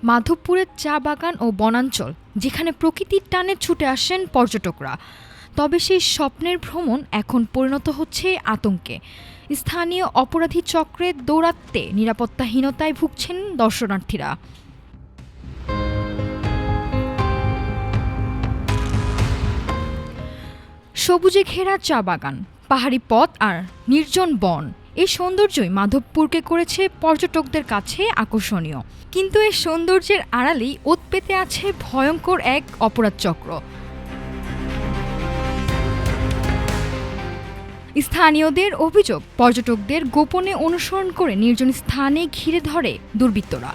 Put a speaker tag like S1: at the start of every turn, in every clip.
S1: মাধবপুরের চা বাগান ও বনাঞ্চল, যেখানে প্রকৃতির টানে ছুটে আসেন পর্যটকরা। তবে সেই স্বপ্নের ভ্রমণ এখন পরিণত হচ্ছে আতঙ্কে। স্থানীয় অপরাধী চক্রের দৌরাত্ম্যে নিরাপত্তাহীনতায় ভুগছেন দর্শনার্থীরা। সবুজে ঘেরা চা বাগান, পাহাড়ি পথ আর নির্জন বন, এই সৌন্দর্যই মাধবপুরকে করেছে পর্যটকদের কাছে আকর্ষণীয়। কিন্তু এই সৌন্দর্যের আড়ালেই ওত পেতে আছে ভয়ঙ্কর এক অপরাধ চক্র। স্থানীয়দের অভিযোগ, পর্যটকদের গোপনে অনুসরণ করে নির্জন স্থানে ঘিরে ধরে দুর্বৃত্তরা।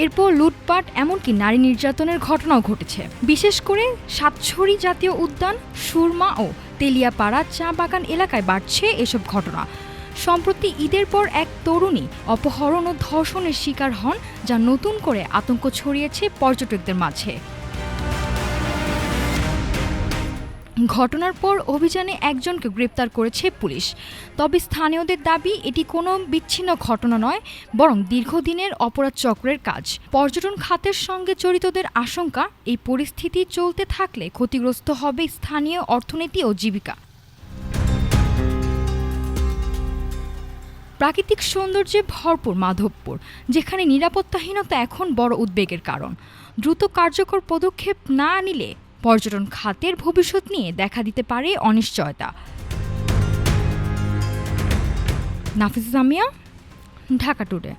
S1: এরপর লুটপাট, এমনকি নারী নির্যাতনের ঘটনাও ঘটেছে। বিশেষ করে সাতছড়ি জাতীয় উদ্যান, সুরমা ও তেলিয়াপাড়া চা বাগান এলাকায় বাড়ছে এসব ঘটনা। সম্প্রতি ঈদের পর এক তরুণী অপহরণ ও ধর্ষণের শিকার হন, যা নতুন করে আতঙ্ক ছড়িয়েছে পর্যটকদের মাঝে। ঘটনার পর অভিযানে একজনকে গ্রেপ্তার করেছে পুলিশ। তবে স্থানীয়দের দাবি, এটি কোনো বিচ্ছিন্ন ঘটনা নয়, বরং দীর্ঘদিনের অপরাধ চক্রের কাজ। পর্যটন খাতের সঙ্গে জড়িতদের আশঙ্কা, এই পরিস্থিতি চলতে থাকলে ক্ষতিগ্রস্ত হবে স্থানীয় অর্থনীতি ও জীবিকা। প্রাকৃতিক সৌন্দর্যে ভরপুর মাধবপুর, যেখানে নিরাপত্তাহীনতা এখন বড় উদ্বেগের কারণ। দ্রুত কার্যকর পদক্ষেপ না নিলে পর্যটন খাতের ভবিষ্যৎ নিয়ে দেখা দিতে পারে অনিশ্চয়তা। নাফিসা জামিয়া, ঢাকা টুডে।